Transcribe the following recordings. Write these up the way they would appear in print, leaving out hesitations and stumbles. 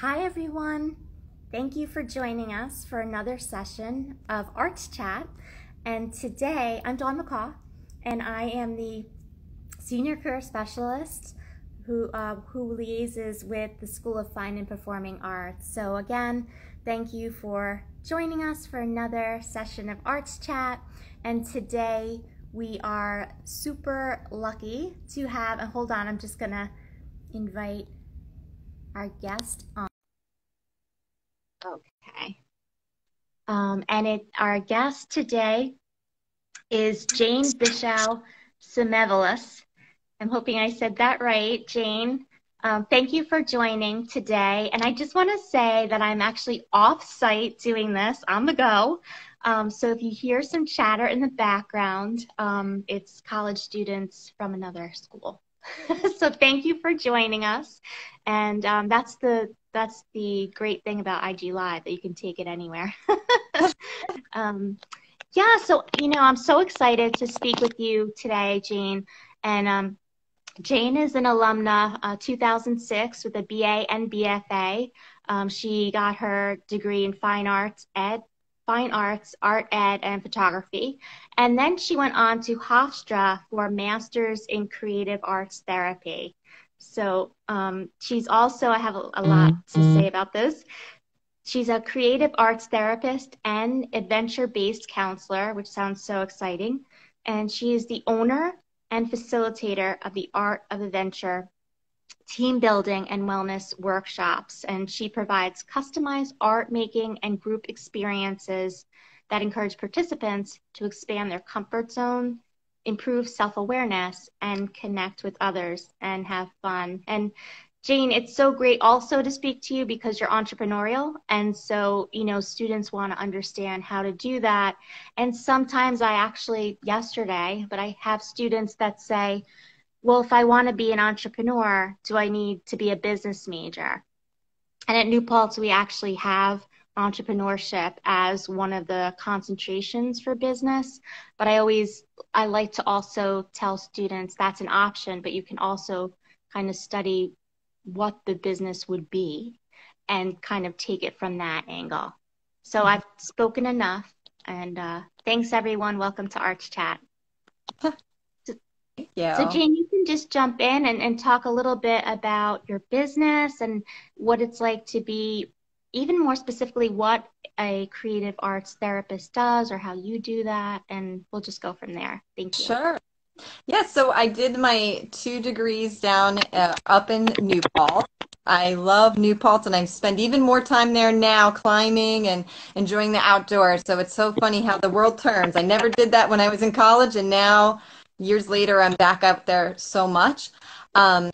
Hi everyone! Thank you for joining us for another session of Arts Chat. And today I'm Dawn McCaw, and I am the Senior Career Specialist who liaises with the School of Fine and Performing Arts. So again, thank you for joining us for another session of Arts Chat. And today we are super lucky to have, and hold on, I'm just gonna invite our guest on. Okay. Our guest today is Jane Bishow-Semevolos. I'm hoping I said that right, Jane. Thank you for joining today. And I just want to say that I'm actually off-site doing this on the go. So if you hear some chatter in the background, it's college students from another school. So thank you for joining us. And that's the great thing about IG Live, that you can take it anywhere. Yeah, so, I'm so excited to speak with you today, Jane. And Jane is an alumna, 2006 with a BA and BFA. She got her degree in fine arts, art ed, and photography. And then she went on to Hofstra for a master's in creative arts therapy. So she's also, I have a lot to say about this. She's a creative arts therapist and adventure-based counselor, which sounds so exciting. And she is the owner and facilitator of the Art of Adventure team building and wellness workshops. And she provides customized art making and group experiences that encourage participants to expand their comfort zone, improve self-awareness, and connect with others and have fun. And Jane, it's so great also to speak to you because you're entrepreneurial. And so, students want to understand how to do that. And sometimes yesterday, I have students that say, well, if I want to be an entrepreneur, do I need to be a business major? And at New Paltz, we actually have entrepreneurship as one of the concentrations for business. But I like to also tell students that's an option, but you can also kind of study what the business would be and kind of take it from that angle. So I've spoken enough, and thanks everyone. Welcome to Arts Chat. Yeah. So Jane, you can just jump in and talk a little bit about your business and what it's like to be, even more specifically, what a creative arts therapist does or how you do that, and we'll just go from there. Thank you. Sure. Yeah, so I did my 2 degrees down up in New Paltz. I love New Paltz, and I spend even more time there now climbing and enjoying the outdoors. So it's so funny how the world turns. I never did that when I was in college, and now years later I'm back up there so much. And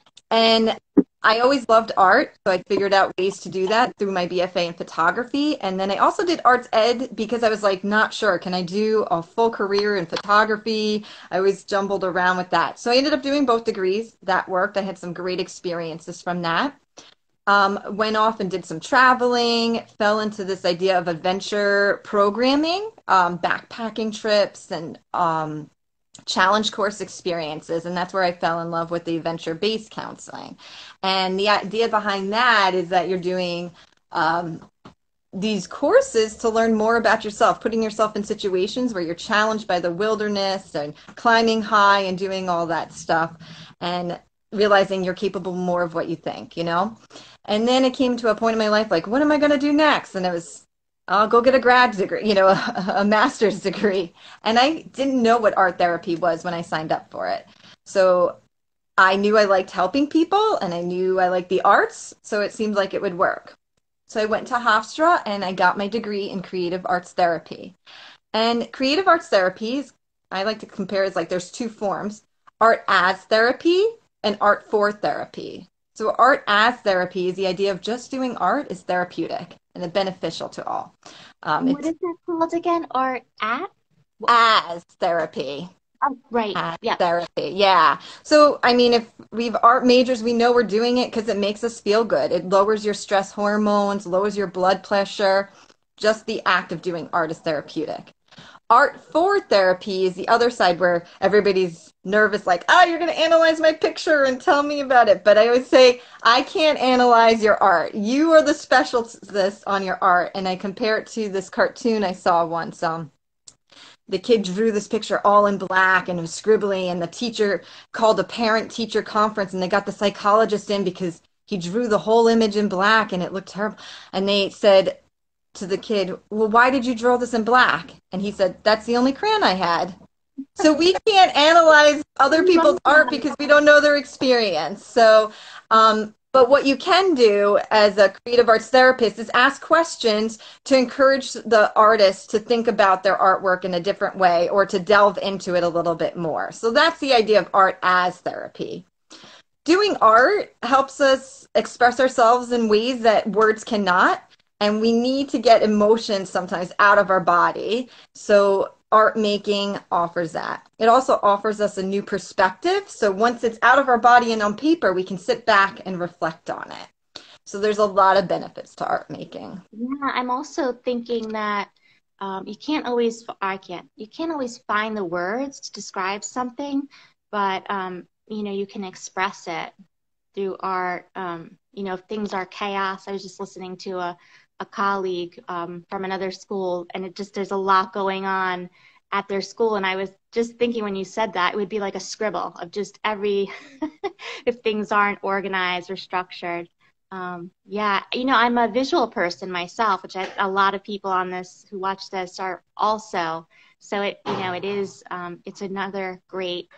I always loved art, so I figured out ways to do that through my BFA in photography. And then I also did arts ed because I was like, not sure, can I do a full career in photography? I always jumbled around with that. So I ended up doing both degrees. That worked. I had some great experiences from that. Went off and did some traveling, fell into this idea of adventure programming, backpacking trips, and challenge course experiences, and that's where I fell in love with the adventure-based counseling. And the idea behind that is that you're doing these courses to learn more about yourself, putting yourself in situations where you're challenged by the wilderness and climbing high and doing all that stuff and realizing you're capable more of what you think, And then it came to a point in my life like, what am I going to do next? And it was, I'll go get a grad degree, a master's degree. And I didn't know what art therapy was when I signed up for it. So I knew I liked helping people and I knew I liked the arts. So it seemed like it would work. So I went to Hofstra and I got my degree in creative arts therapy. And creative arts therapy, I like to compare as like there's 2 forms, art as therapy and art for therapy. So art as therapy is the idea of just doing art is therapeutic and beneficial to all. What is that called again? Art at? As therapy. Oh, right. Yeah. Therapy. Yeah. So, I mean, if we've art majors, we know we're doing it because it makes us feel good. It lowers your stress hormones, lowers your blood pressure. Just the act of doing art is therapeutic. Art for therapy is the other side where everybody's nervous, like, oh, you're going to analyze my picture and tell me about it. But I always say, I can't analyze your art. You are the specialist on your art. And I compare it to this cartoon I saw once. The kid drew this picture all in black and it was scribbly, and the teacher called a parent-teacher conference, and they got the psychologist in because he drew the whole image in black and it looked terrible. And they said to the kid, well, why did you draw this in black? And he said, that's the only crayon I had. So we can't analyze other people's art because we don't know their experience. So, but what you can do as a creative arts therapist is ask questions to encourage the artist to think about their artwork in a different way or to delve into it a little bit more. So that's the idea of art as therapy. Doing art helps us express ourselves in ways that words cannot, and we need to get emotions sometimes out of our body. So art making offers that. It also offers us a new perspective. So once it's out of our body and on paper, we can sit back and reflect on it. So there's a lot of benefits to art making. Yeah, I'm also thinking that you can't always find the words to describe something, but you can express it through art. If things are chaos, I was just listening to a colleague from another school, and there's a lot going on at their school, and I was just thinking when you said that it would be like a scribble of just every if things aren't organized or structured. Yeah, I'm a visual person myself, which a lot of people on this who watch this are also. So it's another great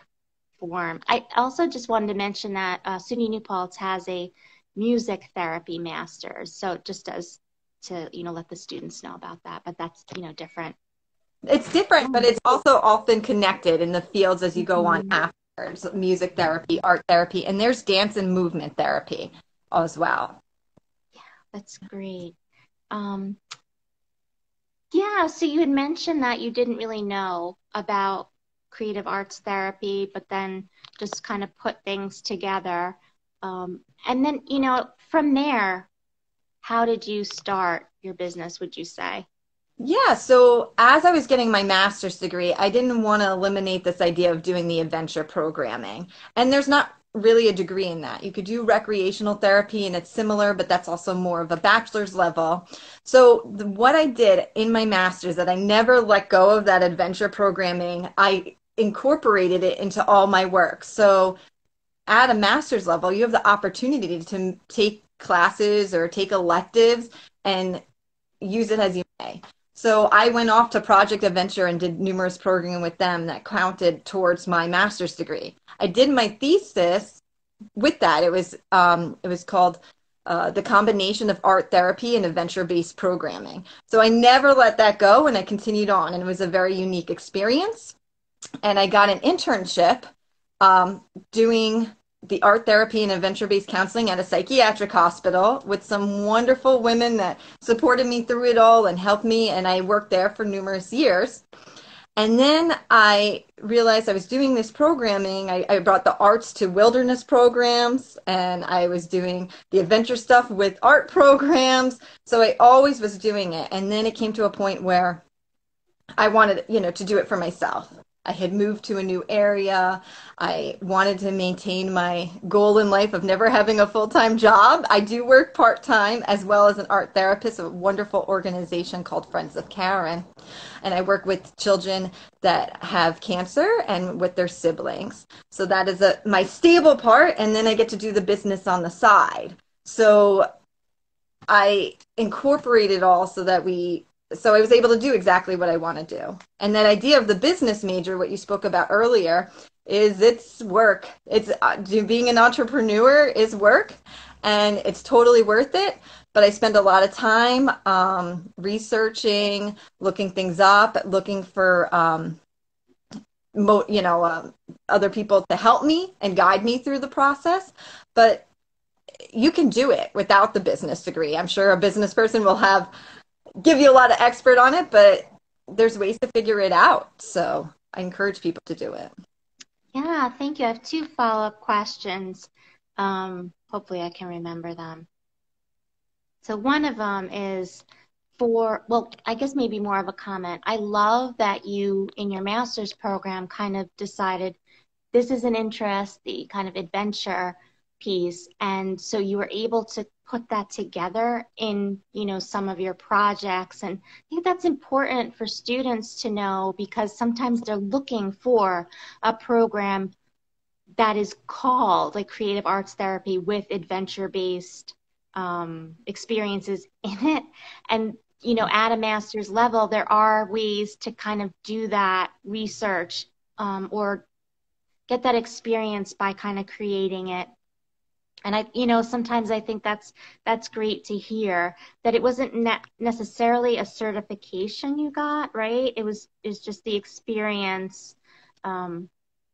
form. I also just wanted to mention that SUNY New Paltz has a music therapy master's. So just as to let the students know about that, but that's different. It's different, but it's also often connected in the fields as you go on afterwards. Music therapy, art therapy, and there's dance and movement therapy as well. Yeah, that's great. Yeah, so you had mentioned that you didn't really know about creative arts therapy, but then just kind of put things together. And then, from there, how did you start your business, would you say? Yeah, so as I was getting my master's degree, I didn't want to eliminate this idea of doing the adventure programming. And there's not really a degree in that. You could do recreational therapy and it's similar, but that's also more of a bachelor's level. So what I did in my master's, that I never let go of that adventure programming, I incorporated it into all my work. So at a master's level, you have the opportunity to take classes or take electives and use it as you may. So I went off to Project Adventure and did numerous programming with them that counted towards my master's degree. I did my thesis with that. It was called The Combination of Art Therapy and Adventure-Based Programming. So I never let that go, and I continued on, and it was a very unique experience. And I got an internship doing the art therapy and adventure-based counseling at a psychiatric hospital with some wonderful women that supported me through it all and helped me. And I worked there for numerous years. And then I realized I was doing this programming. I brought the arts to wilderness programs, and I was doing the adventure stuff with art programs. So I always was doing it. And then it came to a point where I wanted, to do it for myself. I had moved to a new area. I wanted to maintain my goal in life of never having a full-time job. I do work part-time as well as an art therapist, a wonderful organization called Friends of Karen. And I work with children that have cancer and with their siblings. So that is my stable part. And then I get to do the business on the side. So I incorporated all so I was able to do exactly what I want to do. And that idea of the business major, what you spoke about earlier, is it's work. It's being an entrepreneur is work, and it's totally worth it. But I spend a lot of time researching, looking things up, looking for other people to help me and guide me through the process. But you can do it without the business degree. I'm sure a business person will give you a lot of expert on it, but there's ways to figure it out. So I encourage people to do it. Yeah, thank you. I have two follow-up questions. Hopefully I can remember them. So one of them is, well, I guess maybe more of a comment. I love that you, in your master's program, kind of decided this is an interest, the kind of adventure piece. And so you were able to put that together in, some of your projects. And I think that's important for students to know because sometimes they're looking for a program that is called like creative arts therapy with adventure-based experiences in it. And, at a master's level, there are ways to kind of do that research or get that experience by kind of creating it. And sometimes I think that's great to hear that it wasn't necessarily a certification you got, right? It's just the experience,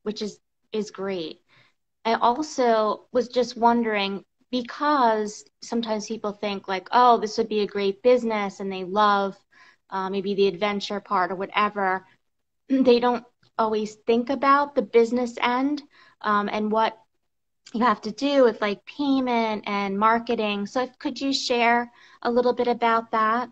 which is great. I also was just wondering because sometimes people think like, oh, this would be a great business, and they love maybe the adventure part or whatever. They don't always think about the business end and what you have to do with like payment and marketing. So could you share a little bit about that?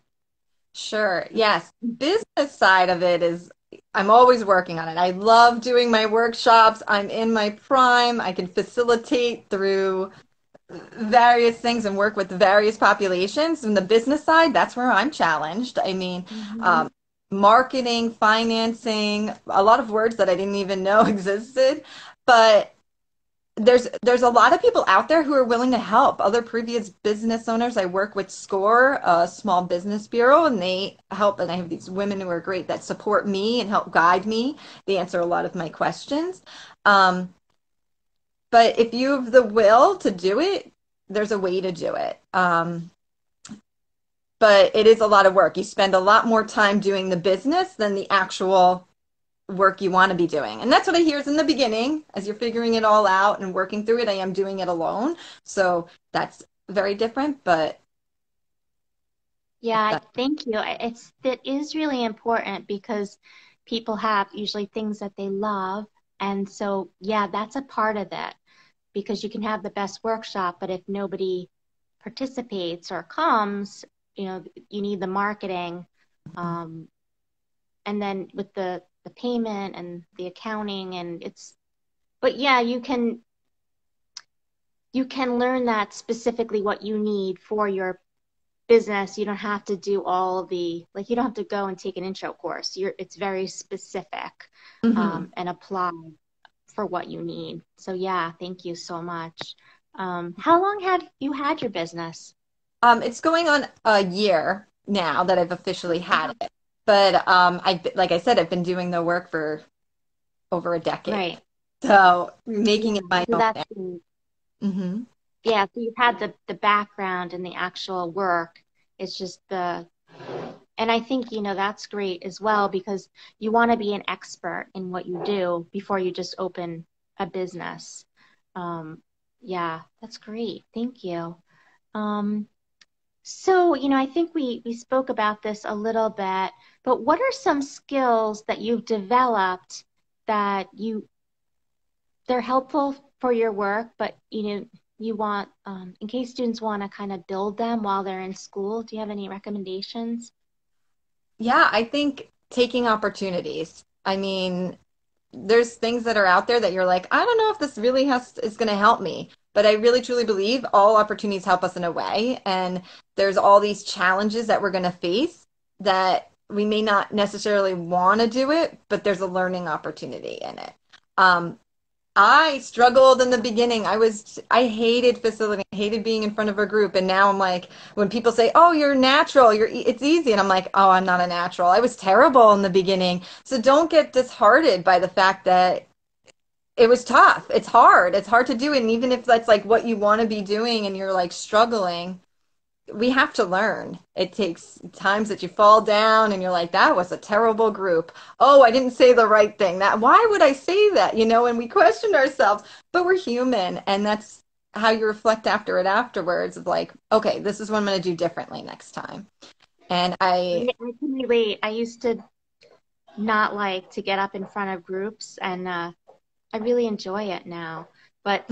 Sure. Yes. Business side of it is, I'm always working on it. I love doing my workshops. I'm in my prime. I can facilitate through various things and work with various populations. And the business side, that's where I'm challenged. I mean, Mm-hmm. marketing, financing, a lot of words that I didn't even know existed. But there's a lot of people out there who are willing to help. Other previous business owners, I work with SCORE, a small business bureau, and they help. And I have these women who are great that support me and help guide me. They answer a lot of my questions. Um, but if you have the will to do it, there's a way to do it. But it is a lot of work. You spend a lot more time doing the business than the actual work you want to be doing. And that's what I hear is in the beginning, as you're figuring it all out and working through it, I am doing it alone. So that's very different, but Yeah, that, thank you. That is really important because people have usually things that they love. And so, yeah, that's a part of it because you can have the best workshop, but if nobody participates or comes, you need the marketing. Um, and then with the payment and the accounting and but yeah, you can learn that specifically what you need for your business. You don't have to do all of like you don't have to go and take an intro course. It's very specific mhm. and apply for what you need. So yeah, thank you so much. How long have you had your business? It's going on a year now that I've officially had it. But like I said, I've been doing the work for over a decade. Right. So Yeah. making it my So own. that's great. Hmm. Yeah. So you've had the background and the actual work. It's just and I think, that's great as well because you want to be an expert in what you do before you just open a business. Um, yeah, that's great. Thank you. Um, so, I think we spoke about this a little bit, but what are some skills that you've developed that they're helpful for your work, but you want in case students want to kind of build them while they're in school? Do you have any recommendations? Yeah, I think taking opportunities. I mean, there's things that are out there that you're like, I don't know if this really is going to help me. But I really truly believe all opportunities help us in a way. And there's all these challenges that we're going to face that we may not necessarily want to do it, but there's a learning opportunity in it. Um, I struggled in the beginning. I hated facilitating, I hated being in front of a group. And now I'm like, when people say, "Oh, you're natural, it's easy." And I'm like, "Oh, I'm not a natural." I was terrible in the beginning. So don't get disheartened by the fact that it was tough. It's hard. It's hard to do. And even if that's like what you want to be doing and you're like struggling, we have to learn. It takes times that you fall down and you're like, that was a terrible group. Oh, I didn't say the right thing. Why would I say that? And we question ourselves, but we're human. And that's how you reflect after it afterwards of like, okay, this is what I'm going to do differently next time. And I can relate. I used to not like to get up in front of groups, and I really enjoy it now. But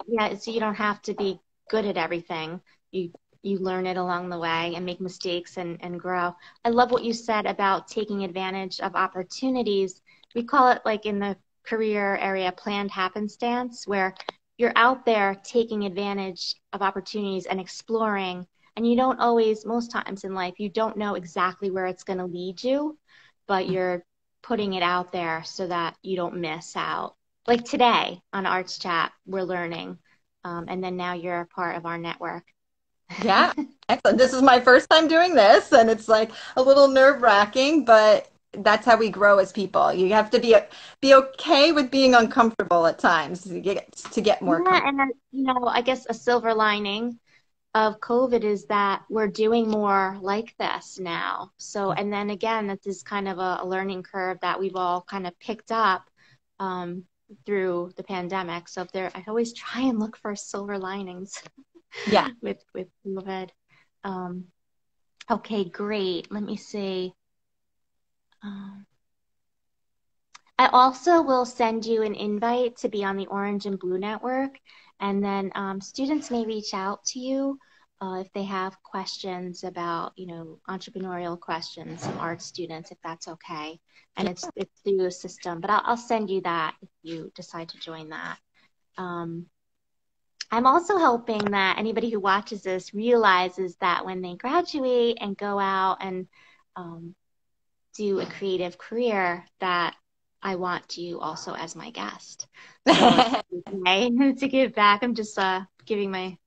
yeah, so you don't have to be good at everything. You you learn it along the way and make mistakes and grow. I love what you said about taking advantage of opportunities. We call it, like, in the career area, planned happenstance, where you're out there taking advantage of opportunities and exploring. And you don't always, most times in life, you don't know exactly where it's going to lead you, but you're putting it out there so that you don't miss out. Like today on Arts Chat, we're learning. And then now you're a part of our network. Yeah, excellent. This is my first time doing this, and it's like a little nerve-wracking, but that's how we grow as people. You have to be okay with being uncomfortable at times to get more Yeah, comfortable. and I guess a silver lining of COVID is that we're doing more like this now. So, and then again, this is kind of a learning curve that we've all kind of picked up um, through the pandemic. So, if there, I always try and look for silver linings Yeah. with COVID. Um, okay, great. Let me see. Um, I also will send you an invite to be on the Orange and Blue Network, and then students may reach out to you if they have questions about, entrepreneurial questions, some art students, if that's okay. And it's through the system, but I'll send you that if you decide to join that. Um, I'm also hoping that anybody who watches this realizes that when they graduate and go out and um, do a creative career, that I want you also as my guest. So if okay to give back, I'm just giving my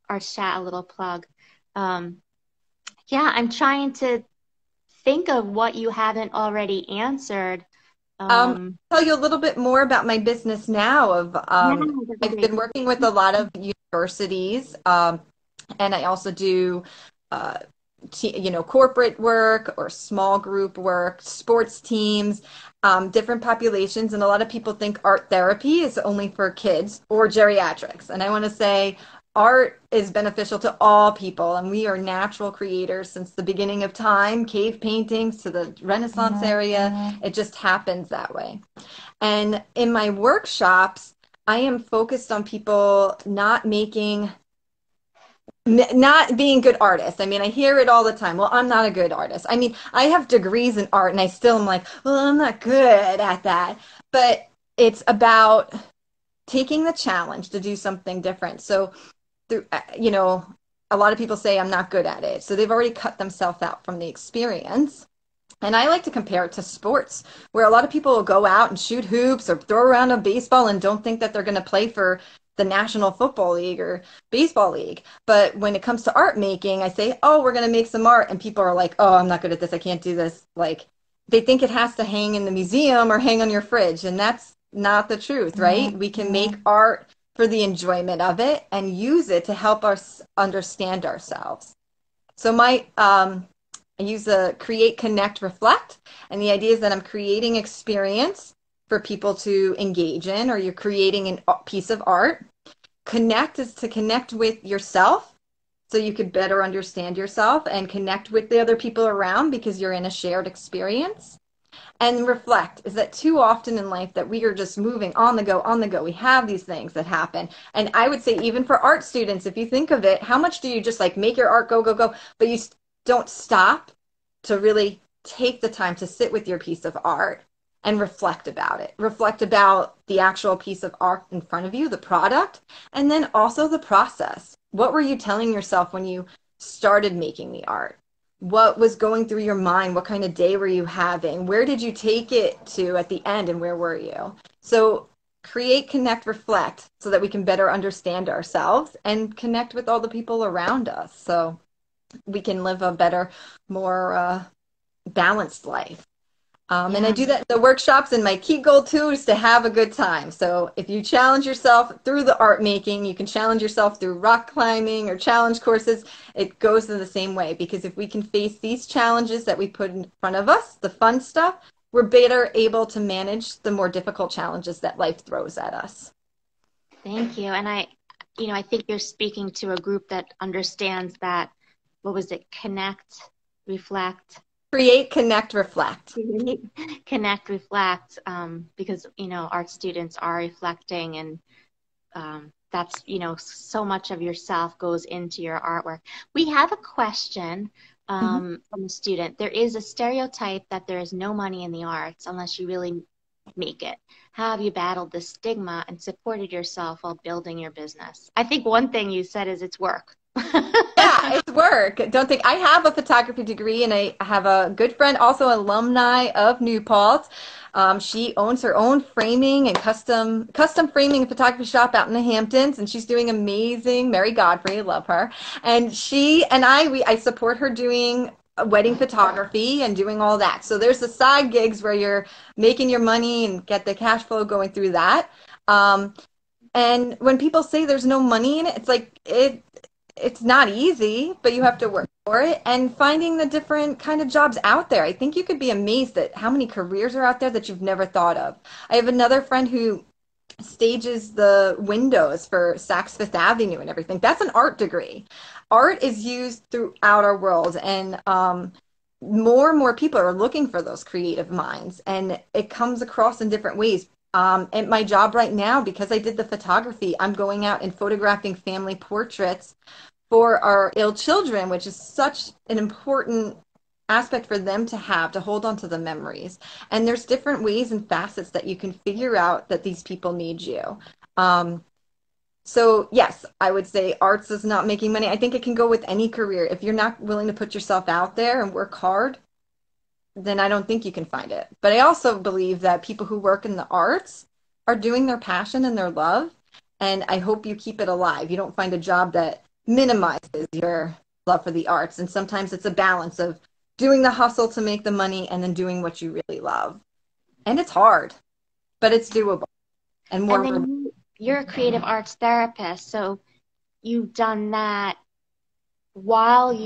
Arts Chat a little plug. Yeah, I'm trying to think of what you haven't already answered. Tell you a little bit more about my business now. Yeah, that'd be I've great. been working with a lot of universities, and I also do, uh, corporate work or small group work, sports teams, different populations. And a lot of people think art therapy is only for kids or geriatrics. And I want to say art is beneficial to all people, and we are natural creators since the beginning of time, cave paintings to the Renaissance area. It just happens that way. And in my workshops, I am focused on people not being good artists. I mean, I hear it all the time. Well, I'm not a good artist. I mean, I have degrees in art and I still am like, well, I'm not good at that. But it's about taking the challenge to do something different. So, through, a lot of people say I'm not good at it. So they've already cut themselves out from the experience. And I like to compare it to sports, where a lot of people will go out and shoot hoops or throw around a baseball and don't think that they're going to play for the National Football League or Baseball League. But when it comes to art making, I say, oh, we're going to make some art. And people are like, oh, I'm not good at this. I can't do this. Like, they think it has to hang in the museum or hang on your fridge. And that's not the truth, right? We can make art for the enjoyment of it and use it to help us understand ourselves. So I use the create, connect, reflect. And the idea is that I'm creating experience for people to engage in, or you're creating a piece of art. Connect is to connect with yourself so you could better understand yourself and connect with the other people around because you're in a shared experience. And reflect is that too often in life that we are just moving on the go, on the go. We have these things that happen. And I would say even for art students, if you think of it, how much do you just like make your art go, go, go, but you don't stop to really take the time to sit with your piece of art and reflect about it. Reflect about the actual piece of art in front of you, the product, and then also the process. What were you telling yourself when you started making the art? What was going through your mind? What kind of day were you having? Where did you take it to at the end, and where were you? So create, connect, reflect so that we can better understand ourselves and connect with all the people around us so we can live a better, more balanced life. And I Yeah. do that in the workshops, and my key goal too is to have a good time. So if you challenge yourself through the art making, you can challenge yourself through rock climbing or challenge courses. It goes in the same way because if we can face these challenges that we put in front of us, the fun stuff, we're better able to manage the more difficult challenges that life throws at us. Thank you. And I think you're speaking to a group that understands that, what was it? Connect, reflect. Create, connect, reflect. Connect, reflect, because art students are reflecting and that's, so much of yourself goes into your artwork. We have a question Mhm. from a student. There is a stereotype that there is no money in the arts unless you really make it. How have you battled the stigma and supported yourself while building your business? I think one thing you said is it's work. Yeah, it's work. Don't think I have a photography degree, and I have a good friend, also alumni of New Paltz. She owns her own framing and custom framing and photography shop out in the Hamptons, and she's doing amazing. Mary Godfrey, love her. And she and I support her doing wedding photography and doing all that. So there's the side gigs where you're making your money and get the cash flow going through that. Um, and when people say there's no money in it, it's like it's not easy, but you have to work for it. And finding the different kind of jobs out there. I think you could be amazed at how many careers are out there that you've never thought of. I have another friend who stages the windows for Saks Fifth Avenue and everything. That's an art degree. Art is used throughout our world, and more and more people are looking for those creative minds, and it comes across in different ways. At my job right now, because I did the photography, I'm going out and photographing family portraits for our ill children, which is such an important aspect for them to have to hold on to the memories. And there's different ways and facets that you can figure out that these people need you. Um, so yes, I would say arts is not making money. I think it can go with any career. If you're not willing to put yourself out there and work hard, then I don't think you can find it. But I also believe that people who work in the arts are doing their passion and their love. And I hope you keep it alive. You don't find a job that minimizes your love for the arts. And sometimes it's a balance of doing the hustle to make the money and then doing what you really love. And it's hard, but it's doable and And more. then you're a creative arts therapist, so you've done that while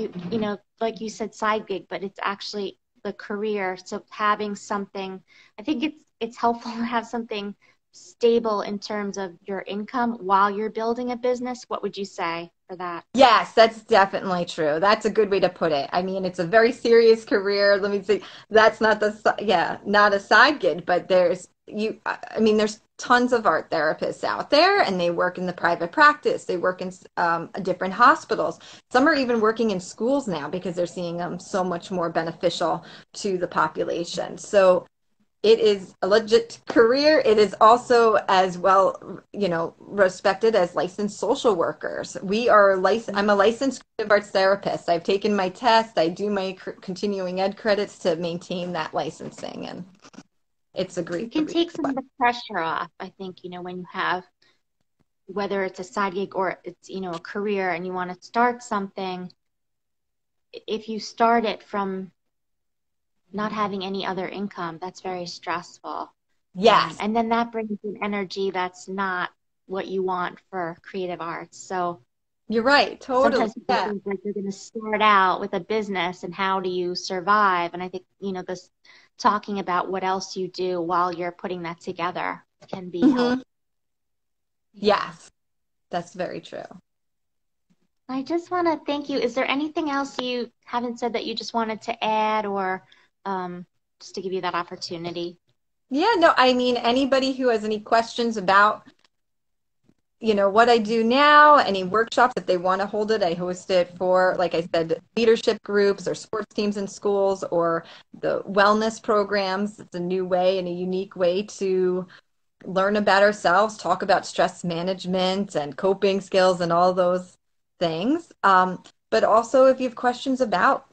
like you said, side gig, but it's actually the career. So having something, I think it's helpful to have something stable in terms of your income while you're building a business. What would you say for that? Yes, that's definitely true. That's a good way to put it. I mean, it's a very serious career. Let me see. That's not not a side gig, but I mean, there's tons of art therapists out there, and they work in the private practice. They work in different hospitals. Some are even working in schools now because they're seeing them so much more beneficial to the population. So it is a legit career. It is also as well, respected as licensed social workers. I'm a licensed creative arts therapist. I've taken my test. I do my continuing ed credits to maintain that licensing, and it's a You great can career. take some of the pressure off, I think, when you have, whether it's a side gig or it's, a career and you want to start something, if you start it from not having any other income, that's very stressful. Yes, And then that brings an energy that's not what you want for creative arts. So you're right. Totally. sometimes people Yeah. think like you're going to start out with a business and how do you survive? And I think, this talking about what else you do while you're putting that together can be Hmm. helpful. Yes, that's very true. I just want to thank you. Is there anything else you haven't said that you just wanted to add or just to give you that opportunity? Yeah, no, I mean, anybody who has any questions about what I do now, any workshops, if they want to hold it, I host it for, like I said, leadership groups or sports teams in schools or the wellness programs. It's a new way and a unique way to learn about ourselves, talk about stress management and coping skills and all those things. But also, if you have questions about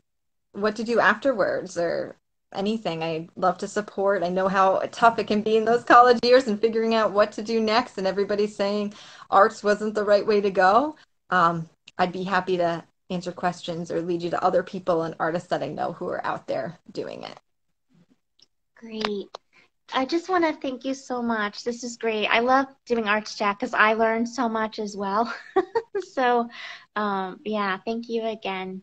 what to do afterwards or anything, I love to support. I know how tough it can be in those college years and figuring out what to do next, and everybody's saying arts wasn't the right way to go. I'd be happy to answer questions or lead you to other people and artists that I know who are out there doing it. Great. I just want to thank you so much. This is great. I love doing Arts Chat because I learned so much as well. So, yeah, thank you again.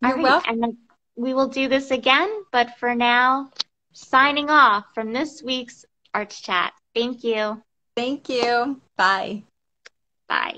All You're right. welcome. And then we will do this again. But for now, signing off from this week's Arts Chat. Thank you. Thank you. Bye. Bye.